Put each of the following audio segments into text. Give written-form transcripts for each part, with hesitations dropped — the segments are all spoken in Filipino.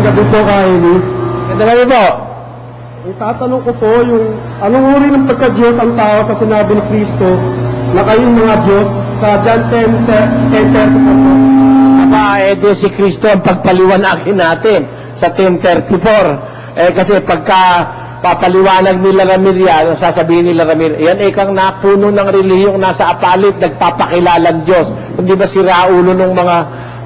gabi po, Kaini. Ganda gabi po. Itatanong ko po yung anong uri ng pagka-Diyos ang tao sa sinabi ni Kristo na kayong mga Diyos sa John 10:34. Aba, si Kristo ang pagpaliwanagin natin sa 10:34. Kasi pagka papaliwanag nila Ramir yan, sasabihin nila Ramir, yan kang napuno ng relihiyong nasa apalit, nagpapakilalang Diyos. Hindi ba si Raulo nung mga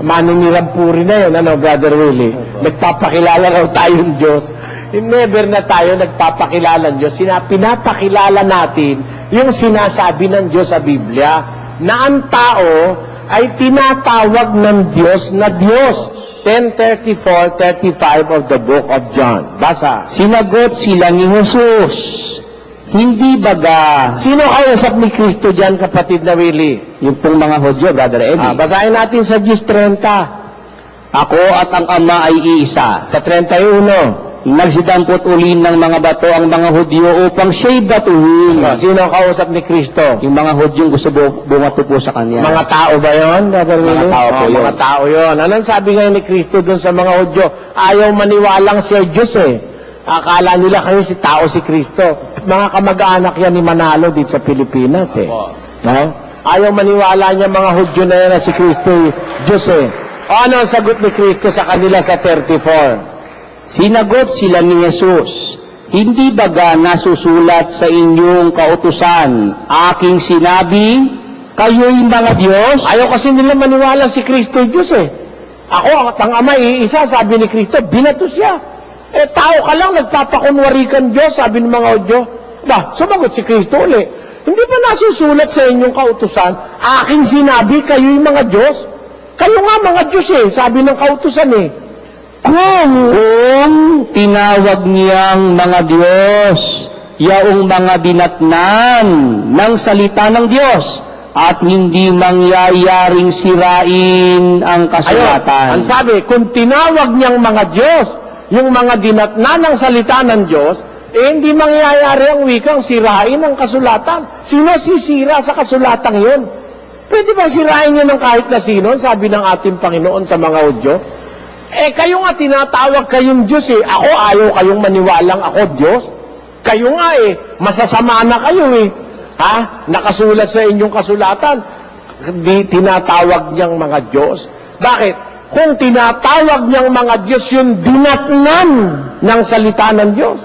manunirampuri na yun, Brother Willie? Nagpapakilala raw tayong Diyos. Never na tayo nagpapakilalang Diyos. Pinapakilala natin yung sinasabi ng Diyos sa Biblia na ang tao ay tinatawag ng Diyos na Diyos. 10:34-35 of the book of John. Basa. Sinagot sila ni Jesus, hindi baga... Sino kausap ni Kristo dyan, kapatid na Willie? Yung pong mga Hudyo, Brother Eddie. Basahin natin sa 10:30. Ako at ang Ama ay iisa. Sa 31. Nagsidampot uli ng mga bato ang mga Hudyo upang siya'y batuhin. Sino kausap ni Kristo? Yung mga Hudyong gusto bumato po sa kanya. Mga tao ba yun, Brother Willie? Mga tao po yun. Mga tao yun. Anong sabi ngayon ni Kristo dun sa mga Hudyo? Ayaw maniwalang siya Diyos Akala nila kasi si tao si Kristo. Mga kamag-anak yan ni Manalo dito sa Pilipinas No? Ayaw maniwala niya mga Hudyo na yan na si Kristo Diyos Ano ang sagot ni Kristo sa kanila sa 34? Sinagot sila ni Jesus, hindi baga nasusulat sa inyong kautusan, aking sinabi, kayo'y mga Diyos? Ayaw kasi nila maniwala si Kristo Diyos Ako, ang Ama iisa, sabi ni Kristo, binato siya. Tao ka lang, nagpapakunwari kang Diyos, sabi ng mga Hudyo. Sumagot si Kristo ulit. Hindi ba nasusulat sa inyong kautusan, aking sinabi, kayo'y mga Diyos? Kayo nga mga Diyos sabi ng kautusan Kung tinawag niyang mga Diyos, yaong mga dinatnan ng salita ng Diyos, at hindi mangyayaring sirain ang kasulatan. Ang sabi, kung tinawag niyang mga Diyos, yung mga dinatnan ng salita ng Diyos, hindi mangyayari ang wikang sirain ang kasulatan. Sino sisira sa kasulatang yun? Pwede ba sirain niyo ng kahit na sino, sabi ng ating Panginoon sa mga Hudyo? Kayo nga tinatawag kayong Diyos Ako, ayaw kayong maniwalang ako Diyos. Kayo nga masasama na kayo Nakasulat sa inyong kasulatan. Tinatawag niyang mga Diyos. Bakit? Kung tinatawag niyang mga Diyos, yung dinatnan ng salita ng Diyos.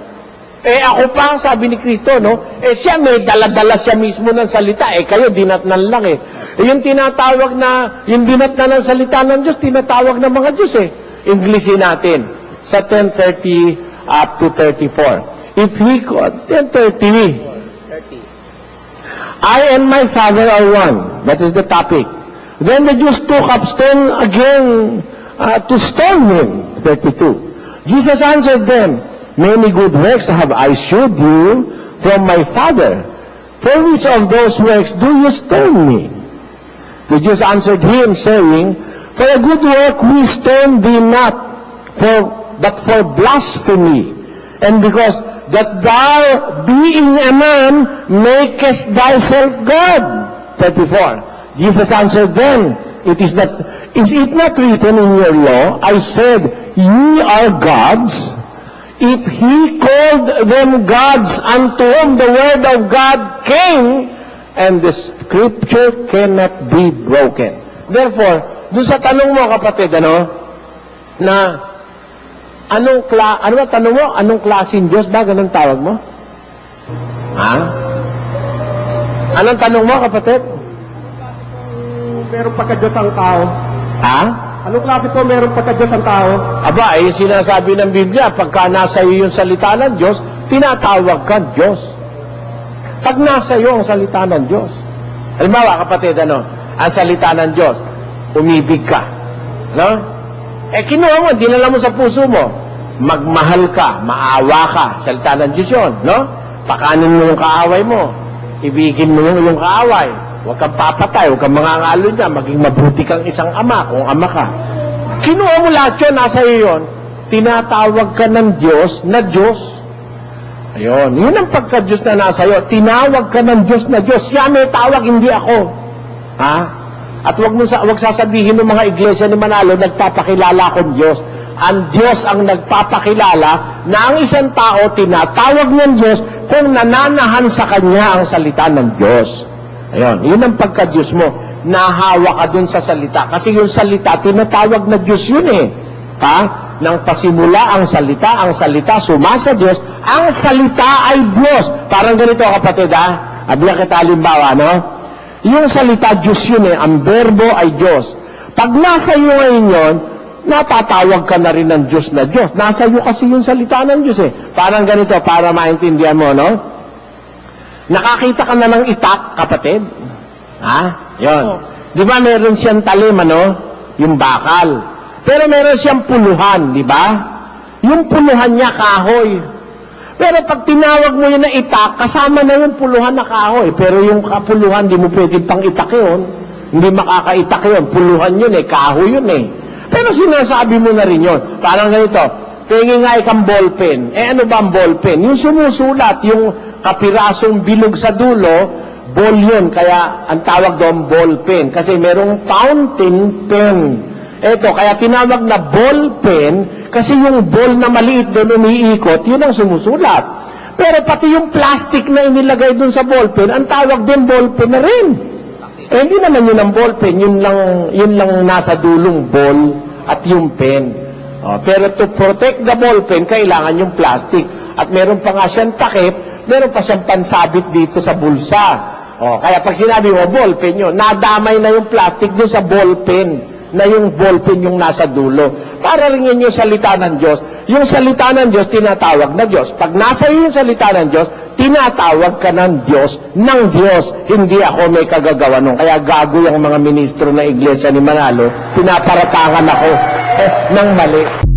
Ako pa, sabi ni Kristo, siya may daladala siya mismo ng salita. Kayo, dinatnan lang Yung tinatawag na, yung dinatnan ng salita ng Diyos, tinatawag ng mga Diyos Inglesin natin sa 10:30 up to 34. If he could, 10:30. I and my Father are one. That is the topic. Then the Jews took up stone again to stone him. 32. Jesus answered them, many good works have I showed you from my Father. For which of those works do you stone me? The Jews answered him, saying, for a good work we stone thee not, but for blasphemy, and because that thou, being a man, makest thyself God. 34. Jesus answered them, is it not written in your law, I said, ye are gods? If he called them gods, unto whom the word of God came, and the scripture cannot be broken. Therefore, doon sa tanong mo, kapatid, na ano ba tanong mo? Anong klaseng Diyos ba? Ganun tawag mo? Anong tanong mo, kapatid? Meron pagka-Diyos ang tao. Anong klase po meron pagka-Diyos ang tao? Aba, yung sinasabi ng Biblia, pagka nasa iyo yung salita ng Diyos, tinatawag ka Diyos. Pag nasa iyo ang salita ng Diyos. Halimbawa, kapatid, ang salita ng Diyos, umibig ka. Kinuha mo, dinala mo sa puso mo. Magmahal ka, maawa ka, salita ng Diyos yun, Pakanin mo yung kaaway mo. Ibigin mo yung kaaway. Huwag kang papatay, huwag kang mangangalo niya, maging mabuti kang isang ama, kung ama ka. Kinuha mo lahat yun, nasa iyo yun. Tinatawag ka ng Diyos na Diyos. Ayun, yun ang pagka-Diyos na nasa iyo. Tinawag ka ng Diyos na Diyos. Siya may tawag, hindi ako. At wag sasabihin ng mga iglesia ni Manalo, nagpapakilala akong Diyos. ang Diyos ang nagpapakilala na ang isang tao tinatawag ng Diyos kung nananahan sa Kanya ang salita ng Diyos. Ayun, yun ang pagka-Diyos mo. Nahawa ka dun sa salita. Kasi yung salita, tinatawag na Diyos yun eh. Ha? Nang pasimula ang salita sumasa Diyos, ang salita ay Diyos. Parang ganito kapatid ha? Abla kita halimbawa, no? Yung salita Diyos yun eh, ang verbo ay Diyos. Pag nasa iyo ngayon yun, natatawag ka na rin ng Diyos na Diyos. Nasa iyo kasi yung salita ng Diyos eh. Parang ganito, para maintindihan mo, no? Nakakita ka na ng itak, kapatid? Ha? Yun. Di ba meron siyang talim, ano? Yung bakal. Pero meron siyang puluhan, di ba? Yung puluhan niya, kahoy. Pero pag tinawag mo yun na itak, kasama na yung puluhan na kahoy. Pero yung kapuluhan, di mo pwede pang itak yun. Hindi makakaitak yun. Puluhan yun eh, kahoy yun eh. Pero sinasabi mo na rin yun. Parang ganito, tingin nga ikang ballpen. Eh ano ba ang ballpen? Yung sumusulat, yung kapirasong bilog sa dulo, ball yun. Kaya ang tawag doon ballpen. Kasi merong fountain pen. Eto, kaya tinawag na ballpen kasi yung ball na maliit doon umiikot, yun ang sumusulat. Pero pati yung plastic na inilagay doon sa ballpen, ang tawag din ballpen na rin. Eh, hindi naman yun ang ballpen, yun lang nasa dulong ball at yung pen. Pero to protect the ballpen, kailangan yung plastic. At meron pa nga siyang takip, meron pa siyang pansabit dito sa bulsa. Kaya pag sinabi mo ballpen yun, nadamay na yung plastic doon sa ballpen, na yung ballpen yung nasa dulo. Para rin yun yung salita ng Diyos. Yung salita ng Diyos, tinatawag na Diyos. Pag nasa iyo yung salita ng Diyos, tinatawag ka ng Diyos. Hindi ako may kagagawa nun. Kaya gago yung mga ministro na iglesia ni Manalo, pinaparatangan ako ng mali.